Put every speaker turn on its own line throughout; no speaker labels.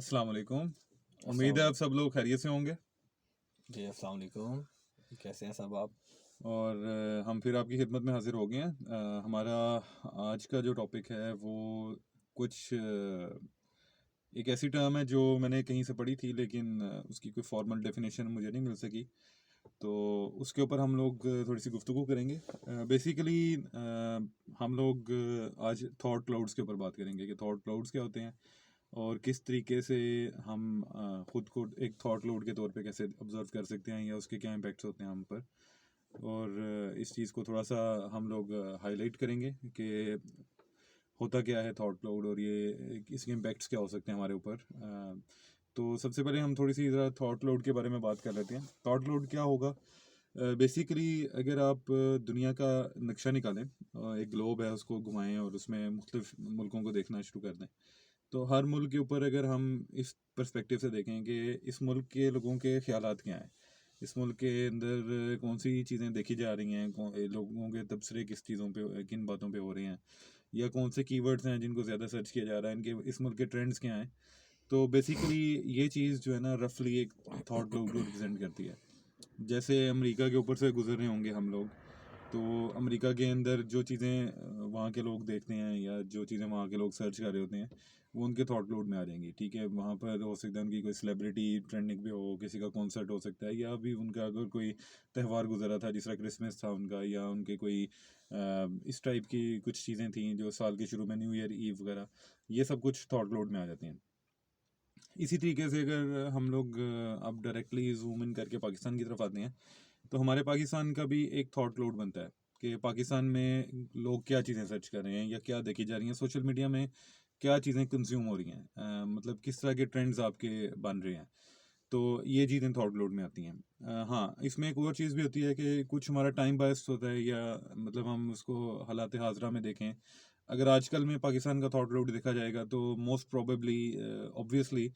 अस्सलाम वालेकुम।
अस्सलाम
उम्मीद है आप
वालेकुम।
सब लोग खैरियत से होंगे।
जी अस्सलाम वालेकुम। कैसे हैं सब आप?
और हम फिर आपकी खिदमत में हाजिर हो गए हैं। हमारा आज का जो टॉपिक है वो कुछ एक ऐसी टर्म है जो मैंने कहीं से पढ़ी थी, लेकिन उसकी कोई फॉर्मल डेफिनेशन मुझे नहीं मिल सकी। तो उसके ऊपर हम लोग थोड़ी सी गुफ्तगू करेंगे। बेसिकली हम लोग आज थॉट क्लाउड्स के ऊपर बात करेंगे कि थॉट क्लाउड्स क्या होते हैं और किस तरीके से हम खुद को एक थॉट क्लाउड के तौर पे कैसे ऑब्जर्व कर सकते हैं या उसके क्या इम्पैक्ट्स होते हैं हम पर। और इस चीज़ को थोड़ा सा हम लोग हाईलाइट करेंगे कि होता क्या है थॉट क्लाउड और ये इसके इम्पैक्ट्स क्या हो सकते हैं हमारे ऊपर। तो सबसे पहले हम थोड़ी सी ज़रा थॉट क्लाउड के बारे में बात कर लेते हैं। थॉट क्लाउड क्या होगा? बेसिकली अगर आप दुनिया का नक्शा निकालें, एक ग्लोब है उसको घुमाएं और उसमें मुख्तलिफ मुल्कों को देखना शुरू कर दें, तो हर मुल्क के ऊपर अगर हम इस पर्सपेक्टिव से देखें कि इस मुल्क के लोगों के ख्यालात क्या हैं, इस मुल्क के अंदर कौन सी चीज़ें देखी जा रही हैं, लोगों के तबसरे किस चीज़ों पे किन बातों पे हो रहे हैं, या कौन से कीवर्ड्स हैं जिनको ज़्यादा सर्च किया जा रहा है, इनके इस मुल्क के ट्रेंड्स क्या हैं। तो बेसिकली ये चीज़ जो है ना रफली एक थॉट क्लाउड को रिप्रेजेंट करती है। जैसे अमेरिका के ऊपर से गुजर रहे होंगे हम लोग, तो अमेरिका के अंदर जो चीज़ें वहाँ के लोग देखते हैं या जो चीज़ें वहाँ के लोग सर्च कर रहे होते हैं वो उनके थॉट क्लाउड में आ जाएंगी। ठीक है, वहाँ पर हो सकता है उनकी कोई सेलिब्रिटी ट्रेंडिंग पे हो, किसी का कॉन्सर्ट हो सकता है, या अभी उनका अगर कोई त्यौहार गुजरा था जिस तरह क्रिसमस था उनका, या उनके कोई इस टाइप की कुछ चीज़ें थी जो साल के शुरू में न्यू ईयर ईव वगैरह, ये सब कुछ थॉट क्लाउड में आ जाती हैं। इसी तरीके से अगर हम लोग अब डायरेक्टली जूम इन करके पाकिस्तान की तरफ आते हैं, तो हमारे पाकिस्तान का भी एक थॉट क्लाउड बनता है कि पाकिस्तान में लोग क्या चीज़ें सर्च कर रहे हैं या क्या देखी जा रही हैं सोशल मीडिया में, क्या चीज़ें कंज्यूम हो रही हैं, मतलब किस तरह के ट्रेंड्स आपके बन रहे हैं। तो ये चीज़ें थॉट क्लाउड में आती हैं। हाँ, इसमें एक और चीज़ भी होती है कि कुछ हमारा टाइम बायस होता है, या मतलब हम उसको हालात हाजरा में देखें। अगर आजकल में पाकिस्तान का थॉट क्लाउड देखा जाएगा तो मोस्ट प्रोबेबली ऑब्वियसली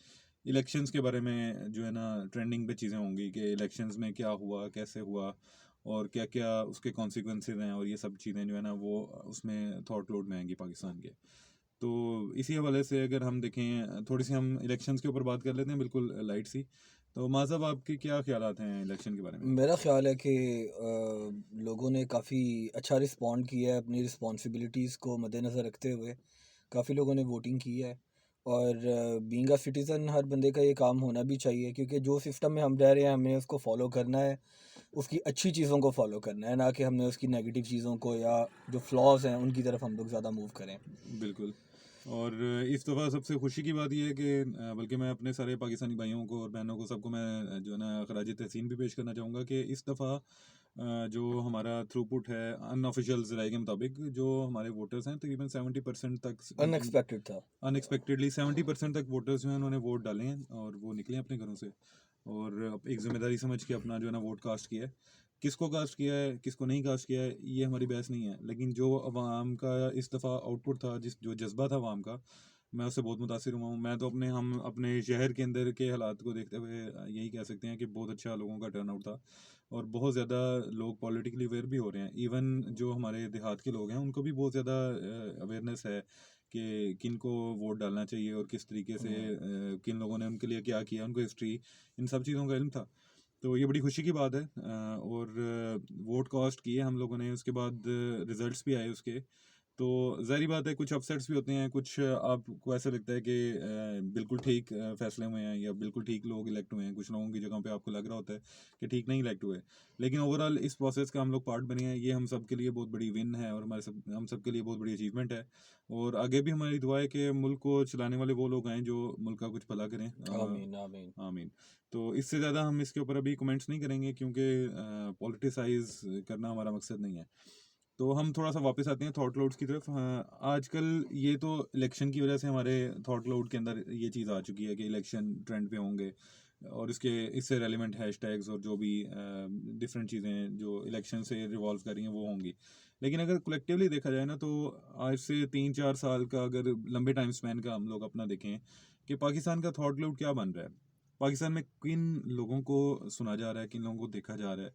इलेक्शंस के बारे में जो है ना ट्रेंडिंग पे चीज़ें होंगी कि इलेक्शंस में क्या हुआ, कैसे हुआ, और क्या क्या उसके कॉन्सिक्वेंसेज हैं, और ये सब चीज़ें जो है ना वो उसमें थॉट क्लाउड में आएंगी पाकिस्तान के। तो इसी हवाले से अगर हम देखें, थोड़ी सी हम इलेक्शंस के ऊपर बात कर लेते हैं, बिल्कुल लाइट सी। तो माज़हब आपके क्या ख्यालात हैं इलेक्शन के बारे में?
मेरा ख़्याल है कि लोगों ने काफ़ी अच्छा रिस्पॉन्ड किया है अपनी रिस्पॉन्सिबिलिटीज़ को मद्देनज़र रखते हुए। काफ़ी लोगों ने वोटिंग की है और बीइंग अ सिटीज़न हर बंदे का ये काम होना भी चाहिए, क्योंकि जो सिस्टम में हम रह रहे हैं हमें उसको फॉलो करना है, उसकी अच्छी चीज़ों को फॉलो करना है, ना कि हमने उसकी नेगेटिव चीज़ों को या जो फ्लॉज़ हैं उनकी तरफ हम लोग ज़्यादा मूव करें।
बिल्कुल। और इस दफ़ा सबसे खुशी की बात ये है कि बल्कि मैं अपने सारे पाकिस्तानी भाइयों को और बहनों को सबको मैं जो है ना खराज तहसीन भी पेश करना चाहूँगा कि इस दफ़ा जो हमारा थ्रूपुट है अनऑफिशियल ज़राए के मुताबिक, जो हमारे वोटर्स हैं तकरीबन 70% तक,
अनएक्सपेक्टेड था।
अनएक्सपेक्टेडली 70% तक वोटर्स जो हैं उन्होंने वोट डाले हैं और वो निकले हैं अपने घरों से, और एक जिम्मेदारी समझ के अपना जो है ना वोट कास्ट किया है। किसको कास्ट किया है, किसको नहीं कास्ट किया है, ये हमारी बहस नहीं है, लेकिन जो अवाम का इस दफ़ा आउटपुट था, जिस जो जज्बा था अवाम का, मैं उससे बहुत मुतासिर हुआ हूँ। मैं तो हम अपने शहर के अंदर के हालात को देखते हुए यही कह सकते हैं कि बहुत अच्छा लोगों का टर्न आउट था, और बहुत ज़्यादा लोग पॉलिटिकली अवेयर भी हो रहे हैं। इवन जो हमारे देहात के लोग हैं उनको भी बहुत ज़्यादा अवेयरनेस है कि किन को वोट डालना चाहिए और किस तरीके से किन लोगों ने उनके लिए क्या किया, उनको हिस्ट्री, इन सब चीज़ों का इल्म था। तो ये बड़ी खुशी की बात है। और वोट कास्ट किए हम लोगों ने, उसके बाद रिजल्ट्स भी आए उसके। तो ज़ाहिर बात है कुछ अपसेट्स भी होते हैं, कुछ आपको ऐसा लगता है कि बिल्कुल ठीक फैसले हुए हैं या बिल्कुल ठीक लोग इलेक्ट हुए हैं, कुछ लोगों की जगह पे आपको लग रहा होता है कि ठीक नहीं इलेक्ट हुए। लेकिन ओवरऑल इस प्रोसेस का हम लोग पार्ट बने हैं, ये हम सब के लिए बहुत बड़ी विन है और हम सब के लिए बहुत बड़ी अचीवमेंट है। और आगे भी हमारी दुआ है कि मुल्क को चलाने वाले वो लोग आएँ जो मुल्क का कुछ भला करें।
आमीन आमीन।
आमीन। तो इससे ज़्यादा हम इसके ऊपर अभी कमेंट्स नहीं करेंगे, क्योंकि पॉलिटिसाइज करना हमारा मकसद नहीं है। तो हम थोड़ा सा वापस आते हैं थॉट क्लाउड्स की तरफ। हाँ, आजकल ये तो इलेक्शन की वजह से हमारे थॉट क्लाउड के अंदर ये चीज़ आ चुकी है कि इलेक्शन ट्रेंड पे होंगे, और इसके इससे रेलिवेंट हैशटैग्स और जो भी डिफरेंट चीज़ें जो इलेक्शन से रिवॉल्व कर रही हैं वो होंगी। लेकिन अगर कलेक्टिवली देखा जाए ना, तो आज से 3-4 साल का अगर लंबे टाइम स्पैन का हम लोग अपना देखें कि पाकिस्तान का थॉट क्लाउड क्या बन रहा है, पाकिस्तान में किन लोगों को सुना जा रहा है, किन लोगों को देखा जा रहा है,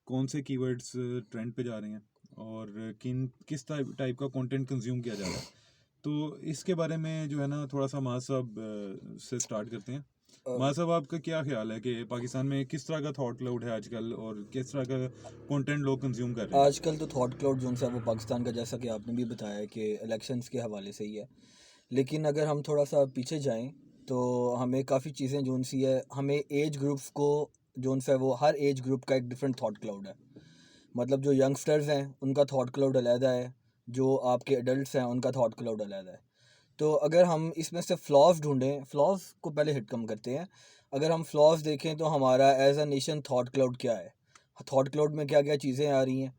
कौन से कीवर्ड्स ट्रेंड पे जा रहे हैं, और किस टाइप टाइप का कंटेंट कंज्यूम किया जा रहा है। तो इसके बारे में जो है ना थोड़ा सा माज साहब से स्टार्ट करते हैं।
अ,
माज साहब, आपका क्या ख्याल है कि पाकिस्तान में किस तरह का थॉट क्लाउड है आजकल और किस तरह का कंटेंट लोग कंज्यूम कर रहे हैं?
आजकल तो थॉट क्लाउड जो है वो पाकिस्तान का, जैसा कि आपने भी बताया कि इलेक्शंस के हवाले से ही है। लेकिन अगर हम थोड़ा सा पीछे जाएं तो हमें काफ़ी चीज़ें जोन सी है, हमें एज ग्रुप्स को जोन सा है वो हर एज ग्रुप का एक डिफरेंट थॉट क्लाउड है। मतलब जो यंगस्टर्स हैं उनका थॉट क्लाउड अलहदा है, जो आपके एडल्ट्स हैं उनका थॉट क्लाउड अलहदा है। तो अगर हम इसमें से फ्लॉज ढूंढें, फ्लॉज को पहले हिट कम करते हैं। अगर हम फ्लॉज देखें तो हमारा as a nation thought cloud क्या है, थॉट क्लाउड में क्या क्या चीज़ें आ रही हैं।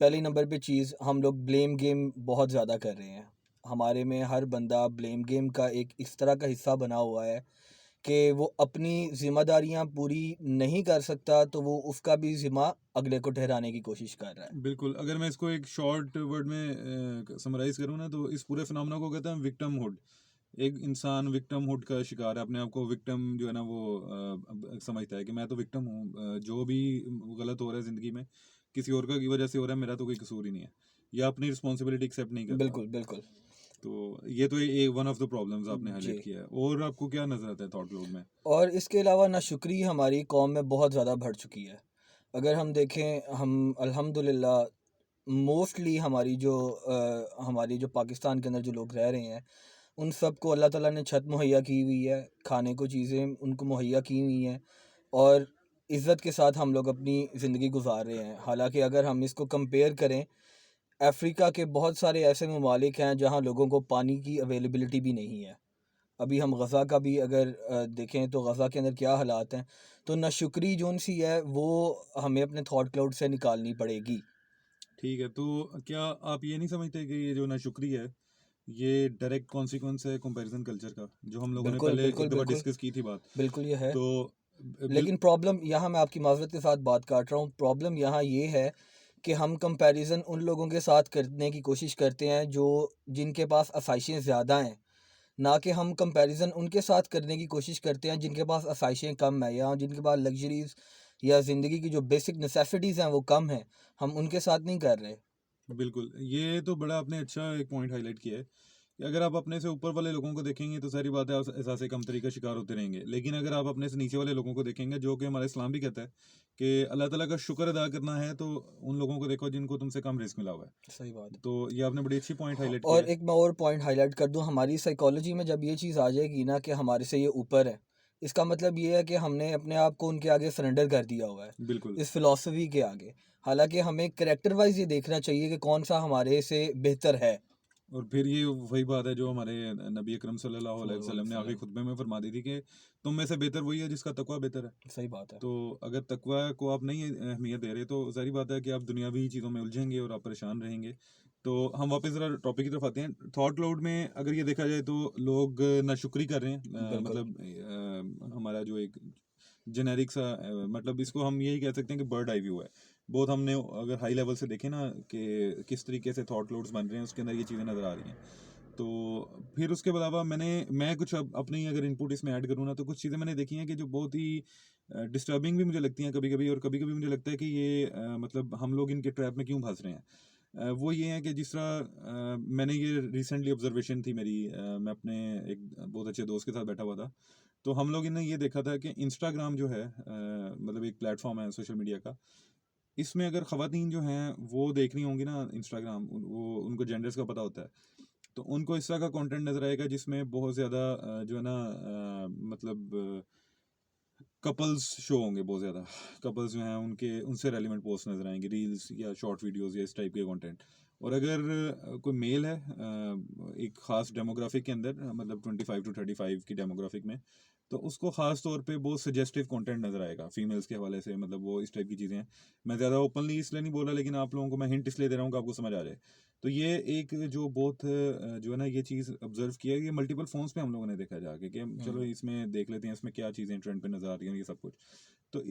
पहली नंबर पे चीज़, हम लोग ब्लेम गेम बहुत ज़्यादा कर रहे हैं। हमारे में हर बंदा ब्लेम गेम का एक इस तरह का हिस्सा बना हुआ है कि वो अपनी ज़िम्मेदारियां पूरी नहीं कर सकता तो वो उसका भी ज़िम्मा अगले को ठहराने की कोशिश कर रहा है।
बिल्कुल, अगर मैं इसको एक शॉर्ट वर्ड में समराइज करूँ ना, तो इस पूरे फिनोमेना को कहते हैं विक्टिमहुड। एक इंसान विक्टिमहुड का शिकार है, अपने आप को विक्टिम जो है ना वो समझता है कि मैं तो विक्टिम हूँ, जो भी गलत हो रहा है ज़िंदगी में किसी और का की वजह से हो रहा है, मेरा तो कोई कसूर ही नहीं है, या अपनी रिस्पॉन्सिबिलिटी एक्सेप्ट नहीं करता।
बिल्कुल बिल्कुल।
तो ये तो ये वन ऑफ द प्रॉब्लम्स आपने
जी।
हाईलाइट किया है। और आपको क्या नजर आता है थॉट लोड में?
और इसके अलावा नाशुक्री हमारी कौम में बहुत ज़्यादा बढ़ चुकी है। अगर हम देखें, हम अल्हम्दुलिल्लाह मोस्टली हमारी जो पाकिस्तान के अंदर जो लोग रह रहे हैं उन सबको अल्लाह ताला ने छत मुहैया की हुई है, खाने को चीज़ें उनको मुहैया की हुई हैं और इज़्ज़त के साथ हम लोग अपनी ज़िंदगी गुजार रहे हैं। हालांकि अगर हम इसको कंपेयर करें, अफ्रीका के बहुत सारे ऐसे ममालिक हैं जहां लोगों को पानी की अवेलेबिलिटी भी नहीं है। अभी हम गज़ा का भी अगर देखें तो गज़ा के अंदर क्या हालात हैं। तो नाशुक्री जोन सी है वो हमें अपने थॉट क्लाउड से निकालनी पड़ेगी।
ठीक है, तो क्या आप ये नहीं समझते कि ये जो नाशुक्री है, ये डायरेक्ट कॉन्सिक्वेंस है कंपैरिजन कल्चर का, जो हम लोगों ने
बिल्कुल
पहले
बिल्कुल
एक दफ़ा
बिल्कुल।
डिस्कस की थी बात?
बिल्कुल ये है।
तो
लेकिन प्रॉब्लम यहाँ, मैं आपकी माज़रत के साथ बात काट रहा हूँ, प्रॉब्लम यहाँ ये है कि हम कंपैरिजन उन लोगों के साथ करने की कोशिश करते हैं जो जिनके पास आसाइशें ज़्यादा हैं, ना कि हम कंपैरिजन उनके साथ करने की कोशिश करते हैं जिनके पास आसाइशें कम है या जिनके पास लग्जरीज या ज़िंदगी की जो बेसिक नेसेसिटीज़ हैं वो कम हैं। हम उनके साथ नहीं कर रहे।
बिल्कुल, ये तो बड़ा आपने अच्छा एक पॉइंट हाईलाइट किया है कि अगर आप अपने से ऊपर वाले लोगों को देखेंगे तो सारी बात है आप एहसास कमतरी का शिकार होते रहेंगे। लेकिन अगर आप अपने से नीचे वाले लोगों को देखेंगे, जो कि हमारा इस्लाम भी कहता है कि अल्लाह ताला का शुक्र अदा करना है, तो उन लोगों को देखो जिनको तुमसे कम रिस्क मिला हुआ है।
सही बात है।
तो ये आपने बड़ी अच्छी पॉइंट
हाँ,
हाईलाइट किया
और
है।
एक मैं और पॉइंट हाईलाइट कर दूं, हमारी साइकोलॉजी में जब ये चीज़ आ जाएगी ना कि हमारे से ये ऊपर है, इसका मतलब ये है कि हमने अपने आप को उनके आगे सरेंडर कर दिया हुआ है,
बिल्कुल।
इस फिलॉसफी के आगे। हालांकि हमें कैरेक्टर वाइज ये देखना चाहिए कि कौन सा हमारे से बेहतर है।
और फिर ये वही बात है जो हमारे नबी अकरम सल्लल्लाहु अलैहि
सल्लल्लाहु अलैहि
वसल्लम ने आखिरी
वसल्लम।
खुतबे में फरमा दी थी कि तुम में से बेहतर वही है जिसका तकवा बेहतर है।
सही बात है।
तो अगर तकवा को आप नहीं अहमियत दे रहे, तो जाहिर बात है कि आप दुनियावी चीज़ों में उलझेंगे और आप परेशान रहेंगे। तो हम वापस ज़रा टॉपिक की तरफ आते हैं। थॉट क्लाउड में अगर ये देखा जाए तो लोग नाशुक्री कर रहे हैं,
बिल्कुल
मतलब हमारा जो एक जेनेरिक सा मतलब इसको हम यही कह सकते हैं कि बर्ड आई व्यू है। बहुत हमने अगर हाई लेवल से देखें ना कि किस तरीके से थॉट क्लाउड्स बन रहे हैं, उसके अंदर ये चीज़ें नज़र आ रही हैं। तो फिर उसके अलावा मैं कुछ अपनी अगर इनपुट इसमें ऐड करूँ ना, तो कुछ चीज़ें मैंने देखी हैं कि जो बहुत ही डिस्टर्बिंग भी मुझे लगती हैं कभी कभी, और कभी कभी मुझे लगता है कि ये मतलब हम लोग इनके ट्रैप में क्यों फंस रहे हैं। वो ये है कि जिस तरह मैंने ये रिसेंटली ऑब्जर्वेशन थी मेरी, मैं अपने एक बहुत अच्छे दोस्त के साथ बैठा हुआ था। तो हम लोग ने ये देखा था कि इंस्टाग्राम जो है मतलब एक प्लेटफॉर्म है सोशल मीडिया का। इसमें अगर ख़वातीन जो हैं वो देख रही होंगी ना इंस्टाग्राम, वो उनको जेंडर्स का पता होता है। तो उनको इस तरह का कंटेंट नज़र आएगा जिसमें बहुत ज़्यादा जो है ना मतलब कपल्स शो होंगे बहुत ज़्यादा। कपल्स जो हैं उनके उनसे रेलिवेंट पोस्ट नज़र आएंगे, रील्स या शॉर्ट वीडियोस या इस टाइप के कंटेंट। और अगर कोई मेल है एक ख़ास डेमोग्राफिक के अंदर, मतलब 25 to 35 की डेमोग्राफिक में, तो उसको ख़ास तौर पे बहुत सजेस्टिव कंटेंट नज़र आएगा फीमेल्स के हवाले से, मतलब वो इस टाइप की चीज़ें हैं। मैं ज़्यादा ओपनली इसलिए नहीं बोल रहा, लेकिन आप लोगों को मैं हिंट इसलिए दे रहा हूँ कि आपको समझ आ जाए। तो ये एक जो बहुत जो है ना ये चीज़ ऑब्जर्व किया है, ये मल्टीपल फोन्स पे हम लोगों ने देखा जाके कि चलो इसमें देख लेते हैं इसमें क्या चीज़ें ट्रेंड पे नज़र आ रही हैं, ये सब कुछ। तो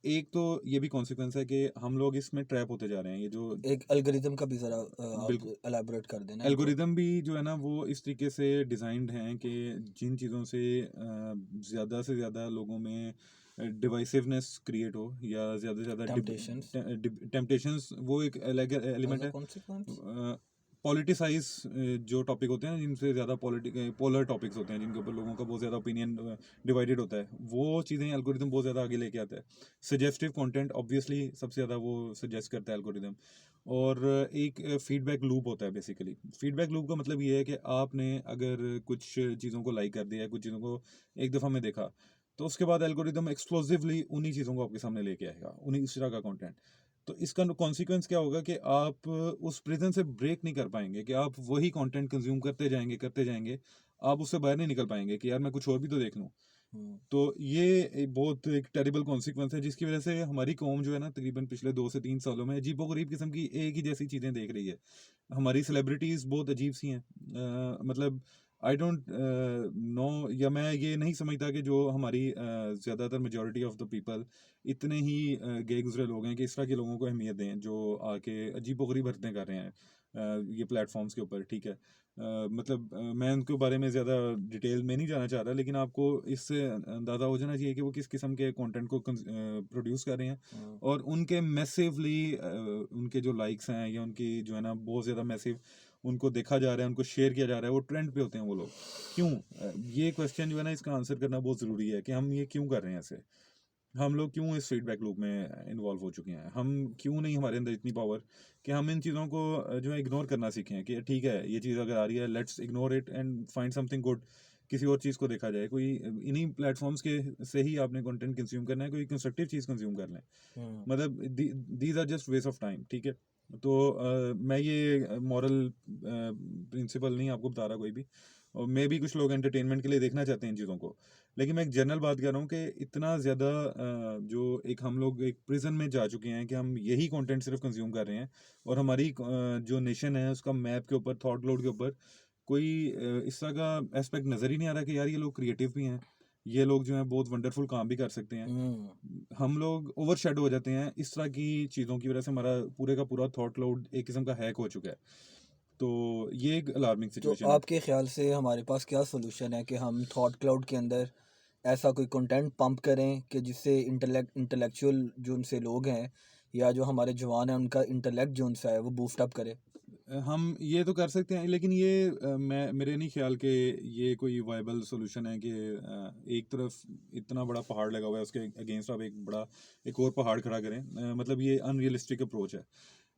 एक तो ये भी कॉन्सिक्वेंस है कि हम लोग इसमें ट्रैप होते जा रहे हैं, ये जो
एक एल्गोरिदम का भी ज़रा आप
बिल्कुल
एलाबोरेट कर देना इनको।
एल्गोरिदम भी जो है ना वो इस तरीके से डिज़ाइंड हैं कि जिन चीज़ों से ज़्यादा से ज़्यादा लोगों में डिवाइसिवनेस क्रिएट हो, या ज़्यादा से
टेम्पटेशंस
ज़्यादा टेम्पटेशंस, वो एक अलग
एज
एलिमेंट
अ
है।
कॉन्सिक्वेंस।
पॉलिटिसाइज जो टॉपिक होते हैं जिनसे ज़्यादा पोलर टॉपिक्स होते हैं जिनके ऊपर लोगों का बहुत ज़्यादा ओपिनियन डिवाइडेड होता है, वो चीज़ें एल्गोरिदम बहुत ज़्यादा आगे लेके आता है। सजेस्टिव कंटेंट ऑब्वियसली सबसे ज़्यादा वो सजेस्ट करता है एल्गोरिदम। और एक फीडबैक लूप होता है बेसिकली। फीडबैक लूप का मतलब ये है कि आपने अगर कुछ चीज़ों को लाइक कर दिया, कुछ चीज़ों को एक दफ़ा में देखा, तो उसके बाद एल्गोरिदम एक्सप्लोसिवली उन्हीं चीज़ों को आपके सामने लेके आएगा, उन्हीं उस तरह का कंटेंट। तो इसका कॉन्सिक्वेंस क्या होगा कि आप उस प्रिजन से ब्रेक नहीं कर पाएंगे, कि आप वही कंटेंट कंज्यूम करते जाएंगे, आप उससे बाहर नहीं निकल पाएंगे कि यार मैं कुछ और भी तो देख लूँ।
हम्म,
तो ये बहुत एक टेरिबल कॉन्सिक्वेंस है, जिसकी वजह से हमारी कौम जो है ना तकरीबन पिछले 2 से 3 सालों में अजीबोगरीब किस्म की एक ही जैसी चीज़ें देख रही है। हमारी सेलिब्रिटीज़ बहुत अजीब सी हैं। मतलब आई डोंट नो, या मैं ये नहीं समझता कि जो हमारी ज़्यादातर मेजॉरिटी ऑफ द पीपल इतने ही गए गुजरे लोग हैं कि इस तरह के लोगों को अहमियत दें जो आके अजीबोगरीब हरकतें कर रहे हैं ये प्लेटफॉर्म्स के ऊपर। ठीक है, मतलब मैं उनके बारे में ज़्यादा डिटेल में नहीं जाना चाह रहा, लेकिन आपको इससे अंदाज़ा हो जाना चाहिए कि वो किस किस्म के कंटेंट को प्रोड्यूस कर रहे हैं।
हम्म,
और उनके मैसिवली उनके जो लाइक्स हैं या उनकी जो है ना बहुत ज़्यादा मैसिव उनको देखा जा रहा है, उनको शेयर किया जा रहा है, वो ट्रेंड पे होते हैं वो लोग। क्यों? ये क्वेश्चन जो है ना इसका आंसर करना बहुत ज़रूरी है कि हम ये क्यों कर रहे हैं ऐसे। हम लोग क्यों इस फीडबैक लूप में इन्वॉल्व हो चुके हैं? हम क्यों नहीं, हमारे अंदर इतनी पावर कि हम इन चीज़ों को जो है इग्नोर करना सीखें कि ठीक है ये चीज़ अगर आ रही है, let's ignore it and find something good. किसी और चीज़ को देखा जाए, कोई इन्हीं प्लेटफॉर्म्स के से ही आपने कंटेंट कंज्यूम करना है, कोई कंस्ट्रक्टिव चीज़ कंज्यूम कर लें।
हम्म,
मतलब these are just waste of time. ठीक है, तो मैं ये मॉरल प्रिंसिपल नहीं आपको बता रहा कोई भी, और मे भी कुछ लोग एंटरटेनमेंट के लिए देखना चाहते हैं इन चीज़ों को, लेकिन मैं एक जनरल बात कर रहा हूँ कि इतना ज़्यादा जो एक हम लोग एक प्रिजन में जा चुके हैं कि हम यही कंटेंट सिर्फ कंज्यूम कर रहे हैं, और हमारी जो नेशन है उसका मैप के ऊपर, थॉट क्लाउड के ऊपर कोई इस तरह का एस्पेक्ट नज़र ही नहीं आ रहा कि यार ये लोग क्रिएटिव भी हैं, ये लोग जो हैं बहुत वंडरफुल काम भी कर सकते हैं।
हम्म।
हम लोग ओवर शेडो हो जाते हैं इस तरह की चीज़ों की वजह से, हमारा पूरे का पूरा थॉट क्लाउड एक किस्म का हैक हो चुका है। तो ये एक अलार्मिंग
तो
सिचुएशन है।
आपके ख्याल से हमारे पास क्या सोल्यूशन है कि हम थॉट क्लाउड के अंदर ऐसा कोई कंटेंट पंप करें कि जिससे इंटेलेक्चुअल जो उनसे लोग हैं या जो हमारे जवान हैं उनका इंटेलेक्ट जो उनसा है वो बूस्ट अप करे।
हम ये तो कर सकते हैं, लेकिन ये मैं मेरे नहीं ख्याल के ये कोई वाइबल सॉल्यूशन है कि एक तरफ इतना बड़ा पहाड़ लगा हुआ है उसके अगेंस्ट आप एक और पहाड़ खड़ा करें। मतलब ये अनरियलिस्टिक अप्रोच है।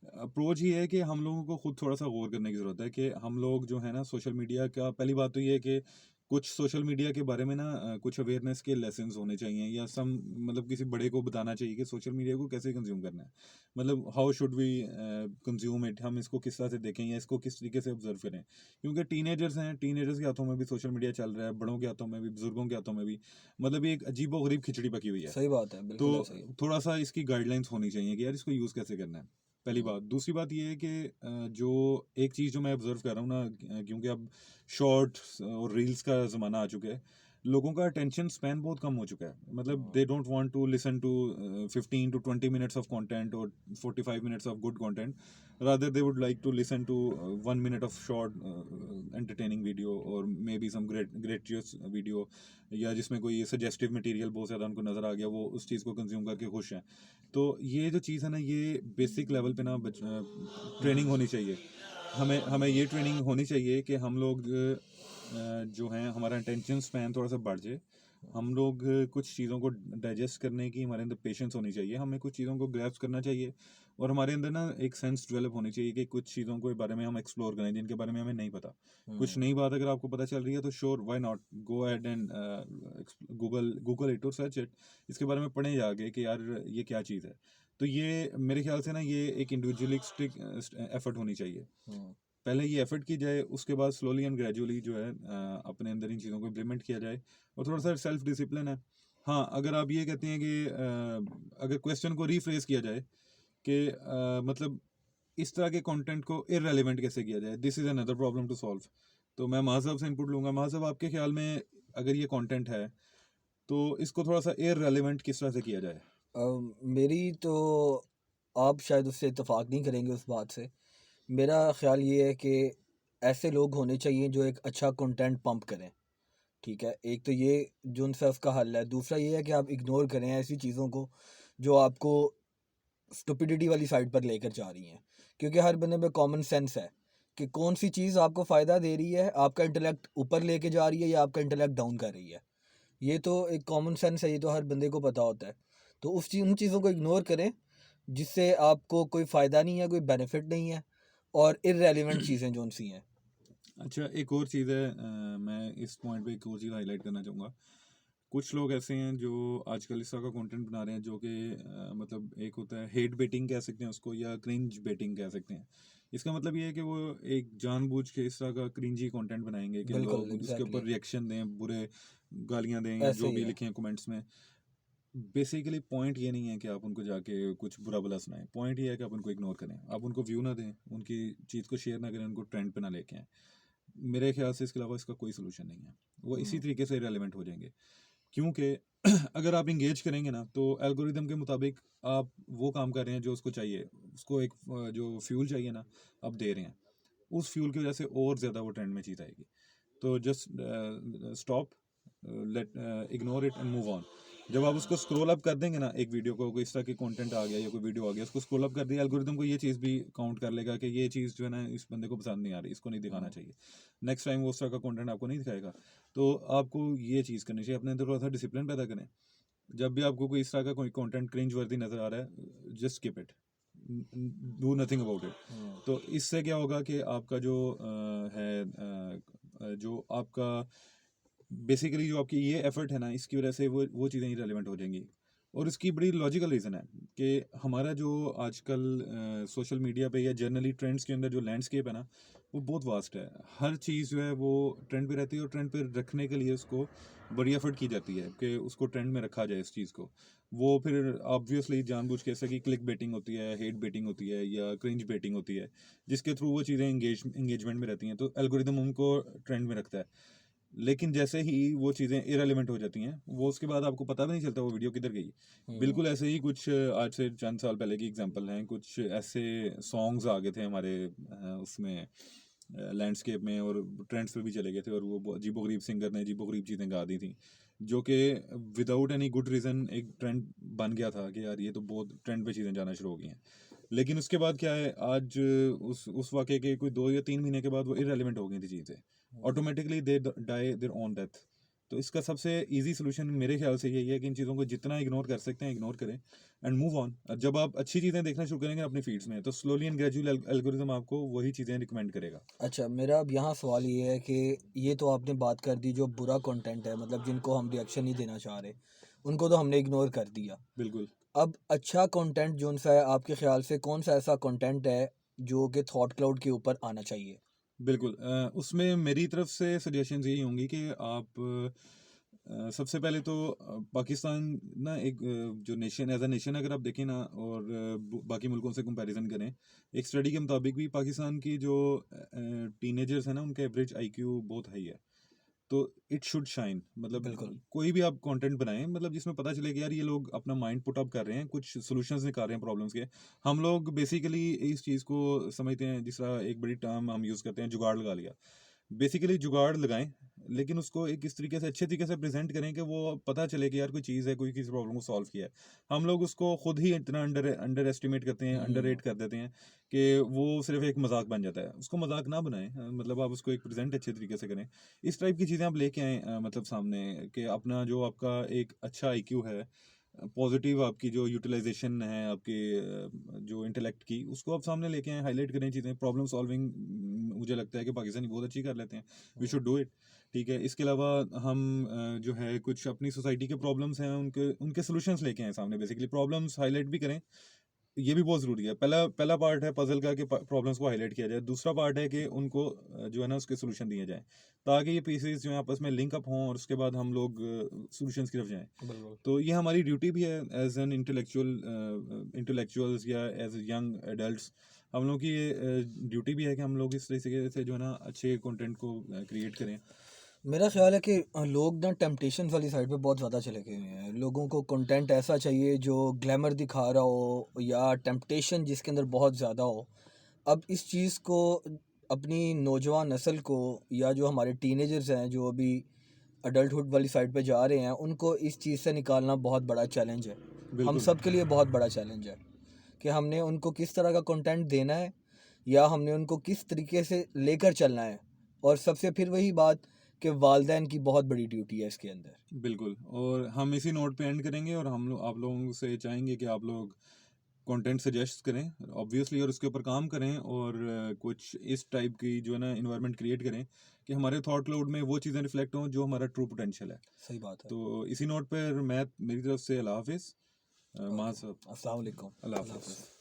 अप्रोच ये है कि हम लोगों को खुद थोड़ा सा गौर करने की ज़रूरत है कि हम लोग जो है ना सोशल मीडिया का, पहली बात तो ये है कि कुछ सोशल मीडिया के बारे में ना कुछ अवेयरनेस के लेसन्स होने चाहिए, या सम मतलब किसी बड़े को बताना चाहिए कि सोशल मीडिया को कैसे कंज्यूम करना है। मतलब how should we consume it, हम इसको किस तरह से देखें या इसको किस तरीके से ऑब्जर्व करें। क्योंकि टीनेजर्स हैं, टीनेजर्स के हाथों में भी सोशल मीडिया चल रहा है, बड़ों के हाथों में भी, बुजुर्गों के हाथों में भी। मतलब ये एक अजीबो गरीब खिचड़ी पकी हुई है।
सही बात है,
तो
बिल्कुल ऐसा ही है।
थोड़ा सा इसकी गाइडलाइंस होनी चाहिए कि यार इसको यूज़ कैसे करना है। पहली
हम्म,
बात। दूसरी बात ये है कि जो एक चीज़ जो मैं ऑब्जर्व कर रहा हूँ ना, क्योंकि अब शॉर्ट्स और रील्स का ज़माना आ चुका है, लोगों का अटेंशन स्पैन बहुत कम हो चुका है। मतलब
hmm,
they don't want to listen to 15 to 20 minutes of content और 45 minutes of good content, rather they would like to listen to 1 minute of short entertaining video, और मे बी सम ग्रेटियस वीडियो, या जिसमें कोई suggestive material बहुत ज़्यादा उनको नज़र आ गया, वो उस चीज़ को कंज्यूम करके खुश हैं। तो ये जो चीज़ है ना, ये बेसिक लेवल पे ना ट्रेनिंग
हम्म,
होनी चाहिए। हमें हमें ये ट्रेनिंग होनी चाहिए कि हम लोग जो हैं हमारा अटेंशन स्पैन थोड़ा सा बढ़ जाए। हम लोग कुछ चीज़ों को डाइजेस्ट करने की हमारे अंदर पेशेंस होनी चाहिए, हमें कुछ चीज़ों को ग्रैस्प करना चाहिए, और हमारे अंदर ना एक सेंस डेवलप होनी चाहिए कि कुछ चीज़ों के बारे में हम एक्सप्लोर करें जिनके बारे में हमें नहीं पता। कुछ
हम्म,
नई बात अगर आपको पता चल रही है तो sure, why not, go ahead and Google Google it और सर्च इट, इसके बारे में पढ़ें जाके कि यार ये क्या चीज़ है। तो ये मेरे ख्याल से ना ये एक इंडिविजुअलिस्टिक एफर्ट होनी चाहिए।
हम्म,
पहले ये एफर्ट की जाए, उसके बाद स्लोली एंड ग्रेजुअली जो है अपने अंदर इन चीज़ों को इम्प्लीमेंट किया जाए, और थोड़ा सा सेल्फ डिसिप्लिन है। हाँ, अगर आप ये कहते हैं कि अगर क्वेश्चन को रीफ्रेज किया जाए कि मतलब इस तरह के कंटेंट को इररेलेवेंट कैसे किया जाए, this is another problem to solve. तो मैं महाजब से इनपुट लूंगा। महाजब, आपके ख्याल में अगर ये कंटेंट है तो इसको थोड़ा सा इररेलेवेंट किस तरह से किया जाए?
मेरी तो आप शायद उससे इत्तेफाक नहीं करेंगे उस बात से। मेरा ख्याल ये है कि ऐसे लोग होने चाहिए जो एक अच्छा कंटेंट पंप करें। ठीक है, एक तो ये जो उनसे उसका हल है। दूसरा ये है कि आप इग्नोर करें ऐसी चीज़ों को जो आपको स्टुपिडिटी वाली साइड पर लेकर जा रही हैं, क्योंकि हर बंदे में कॉमन सेंस है कि कौन सी चीज़ आपको फ़ायदा दे रही है, आपका इंटेलेक्ट ऊपर लेके जा रही है या आपका इंटेलेक्ट डाउन कर रही है। ये तो एक कॉमन सेंस है, ये तो हर बंदे को पता होता है। तो उन चीज़ों को इग्नोर करें जिससे आपको कोई फ़ायदा नहीं है, कोई बेनिफिट नहीं है और इर्रेलेवेंट चीज़ें जोन-सी हैं।
अच्छा, एक और चीज़ है, मैं इस पॉइंट पे एक और चीज़ हाईलाइट करना चाहूँगा। कुछ लोग ऐसे हैं जो आजकल इस तरह का कंटेंट बना रहे हैं जो कि मतलब एक होता है हेट बेटिंग कह सकते हैं उसको, या क्रिंज बेटिंग कह सकते हैं। इसका मतलब ये है कि वो एक जानबूझ के इस तरह का क्रिंजी कंटेंट बनाएंगे कि
बिल्कुल,
लोग उसके ऊपर
एग्ज़ैक्टली
रिएक्शन दें, बुरे गालियां दें या
ऐसे
जो
ही
भी
है।
लिखें कमेंट्स में। बेसिकली पॉइंट ये नहीं है कि आप उनको जाके कुछ बुरा भला सुनाएं, पॉइंट ये है कि आप उनको इग्नोर करें, आप उनको व्यू ना दें, उनकी चीज़ को शेयर ना करें, उनको ट्रेंड पे ना लेके आएं। मेरे ख्याल से इसके अलावा इसका कोई सोल्यूशन नहीं है, वो इसी
हुँ,
तरीके से रेलिवेंट हो जाएंगे। क्योंकि अगर आप इंगेज करेंगे ना तो एल्गोरिदम के मुताबिक आप वो काम कर रहे हैं जो उसको चाहिए, उसको एक जो फ्यूल चाहिए ना आप दे रहे हैं, उस फ्यूल की वजह से और ज़्यादा वो ट्रेंड में चीज़ आएगी। तो just stop, let ignore it and move on. जब आप उसको स्क्रॉल अप कर देंगे ना, एक वीडियो को कोई इस तरह की कंटेंट आ गया या कोई वीडियो आ गया, उसको स्क्रॉल अप कर दिया, एल्गोरिदम को ये चीज़ भी काउंट कर लेगा कि ये चीज़ जो है ना इस बंदे को पसंद नहीं आ रही, इसको नहीं दिखाना
हुँ,
चाहिए, नेक्स्ट टाइम वो उस तरह का कंटेंट आपको नहीं दिखाएगा। तो आपको ये चीज़ करनी चाहिए, अपने अंदर थोड़ा सा डिसिप्लिन पैदा करें। जब भी आपको कोई इस तरह का कोई कंटेंट क्रिंज वर्दी नज़र आ रहा है, just skip it, do nothing about it.
हुँ,
तो इससे क्या होगा कि आपका जो जो आपका बेसिकली जो आपकी ये एफर्ट है ना, इसकी वजह से वो चीज़ें इरेलीवेंट हो जाएंगी। और इसकी बड़ी लॉजिकल रीज़न है कि हमारा जो आजकल सोशल मीडिया पे या जनरली ट्रेंड्स के अंदर जो लैंडस्केप है ना, वो बहुत वास्ट है। हर चीज़ जो है वो ट्रेंड पे रहती है और ट्रेंड पे रखने के लिए उसको बड़ी एफर्ट की जाती है कि उसको ट्रेंड में रखा जाए इस चीज़ को। वो फिर ऑब्वियसली जानबूझ के, जैसे कि क्लिक बेटिंग होती है, हेट बेटिंग होती है या क्रिंज बेटिंग होती है, जिसके थ्रू वो चीज़ें एंगेजमेंट में रहती हैं, तो एल्गोरिदम उनको ट्रेंड में रखता है। लेकिन जैसे ही वो चीज़ें इरेलीवेंट हो जाती हैं, वो उसके बाद आपको पता भी नहीं चलता वो वीडियो किधर गई।
हुँ,
बिल्कुल ऐसे ही कुछ आज से चंद साल पहले की एग्जांपल हैं, कुछ ऐसे सॉन्ग्स आ गए थे हमारे उसमें लैंडस्केप में और ट्रेंड्स पे भी चले गए थे, और वो अजीबोगरीब सिंगर ने अजीबोगरीब चीज़ें गा दी थी, जो कि विदाउट एनी गुड रीज़न एक ट्रेंड बन गया था कि यार ये तो बहुत ट्रेंड पे चीज़ें जाना शुरू हो गई हैं। लेकिन उसके बाद क्या है, आज उस वाक़ये के कोई 2 या 3 महीने के बाद वो इर्रेलेवेंट हो गई थी चीज़ें।
हुँ।
Automatically they die their own death. तो इसका सबसे ईज़ी सॉल्यूशन मेरे ख़्याल से यही है कि इन चीज़ों को जितना इग्नोर कर सकते हैं इग्नोर करें एंड मूव ऑन। जब आप अच्छी चीज़ें देखना शुरू करेंगे अपनी फ़ीड्स में, तो स्लोली एंड ग्रेजुअली एल्गोरिदम आपको वही चीज़ें रिकमेंड करेगा।
अच्छा, मेरा अब यहाँ सवाल ये है कि ये तो आपने बात कर दी जो बुरा कंटेंट है, मतलब जिनको हम रिएक्शन नहीं देना चाह रहे, उनको तो हमने इग्नोर कर दिया।
बिल्कुल।
अब अच्छा कंटेंट जोन-सा है, आपके ख़्याल से कौन-सा ऐसा कंटेंट है जो कि थॉट क्लाउड के ऊपर आना चाहिए?
बिल्कुल, उसमें मेरी तरफ से सजेशंस यही होंगी कि आप सबसे पहले तो पाकिस्तान ना एक जो नेशन एज अ नेशन अगर आप देखें ना और बाकी मुल्कों से कंपैरिजन करें, एक स्टडी के मुताबिक भी पाकिस्तान की जो टीनेजर्स हैं ना, उनका एवरेज आईक्यू बहुत हाई है। तो इट शुड शाइन, मतलब
बिल्कुल।
कोई भी आप कंटेंट बनाएं मतलब जिसमें पता चले कि यार ये लोग अपना माइंड पुट अप कर रहे हैं, कुछ सॉल्यूशंस निकाल रहे हैं प्रॉब्लम्स के। हम लोग बेसिकली इस चीज़ को समझते हैं, जिस तरह एक बड़ी टर्म हम यूज़ करते हैं, जुगाड़ लगा लिया। बेसिकली जुगाड़ लगाएं, लेकिन उसको एक इस तरीके से अच्छे तरीके से प्रेजेंट करें कि वो पता चले कि यार कोई चीज़ है, कोई किसी प्रॉब्लम को सॉल्व किया है। हम लोग उसको खुद ही इतना अंडर एस्टिमेट करते हैं, अंडर
हुँ,
रेट कर देते हैं कि वो सिर्फ एक मजाक बन जाता है। उसको मजाक ना बनाएं, मतलब आप उसको एक प्रेजेंट अच्छे तरीके से करें। इस टाइप की चीज़ें आप लेके आएँ, मतलब सामने, कि अपना जो आपका एक अच्छा आईक्यू है, पॉजिटिव आपकी जो यूटिलाइजेशन है आपके जो इंटेलेक्ट की, उसको आप सामने लेके आएँ, हाईलाइट करें चीज़ें, प्रॉब्लम सॉल्विंग मुझे लगता है कि पाकिस्तानी बहुत अच्छी कर लेते हैं। We
hmm.
Should do it. ठीक है, इसके अलावा हम जो है कुछ अपनी सोसाइटी के प्रॉब्लम्स हैं, उनके उनके सॉल्यूशंस लेके आएँ सामने, बेसिकली प्रॉब्लम्स हाईलाइट भी करें। ये भी बहुत ज़रूरी है। पहला पहला पार्ट है पज़ल का कि प प्रॉब्लम्स को हाइलाइट किया जाए। दूसरा पार्ट है कि उनको जो है ना उसके सॉल्यूशन दिए जाएँ, ताकि ये पीसेस जो हैं आपस में लिंक अप हों और उसके बाद हम लोग सॉल्यूशंस की तरफ जाएँ।
बिल्कुल।
तो ये हमारी ड्यूटी भी है एज़ एन इंटेलेक्चुअल्स या एज़ यंग एडल्ट्स। हम लोगों की ये ड्यूटी भी है कि हम लोग इस तरीके से जो है ना अच्छे कंटेंट को क्रिएट करें।
मेरा ख़्याल है कि लोग ना टेम्पटेशंस वाली साइड पे बहुत ज़्यादा चले गए हुए हैं। लोगों को कंटेंट ऐसा चाहिए जो ग्लैमर दिखा रहा हो या टेम्पटेशन जिसके अंदर बहुत ज़्यादा हो। अब इस चीज़ को अपनी नौजवान नस्ल को या जो हमारे टीनेजर्स हैं जो अभी अडल्टहुड वाली साइड पे जा रहे हैं, उनको इस चीज़ से निकालना बहुत बड़ा चैलेंज है। हम
बिल्कुल।
सब के लिए बहुत बड़ा चैलेंज है कि हमने उनको किस तरह का कंटेंट देना है या हमने उनको किस तरीके से लेकर चलना है। और सबसे फिर वही बात कि वालिदैन की बहुत बड़ी ड्यूटी है इसके अंदर।
बिल्कुल, और हम इसी नोट पे एंड करेंगे, और हम लोग आप लोगों से चाहेंगे कि आप लोग कंटेंट सजेस्ट करें ऑब्वियसली, और उसके ऊपर काम करें, और कुछ इस टाइप की जो है ना इन्वायरमेंट क्रिएट करें कि हमारे थॉट क्लाउड में वो चीज़ें रिफ्लेक्ट हों जो हमारा ट्रू पोटेंशियल है।
सही बात है।
तो इसी नोट पर मैं मेरी तरफ से अल्लाह हाफिज़। माँ
ओके,
साहब,
अस्सलाम वालेकुम,
अल्लाह
अल्लाह
हाफिज़।
हाफ़िज़।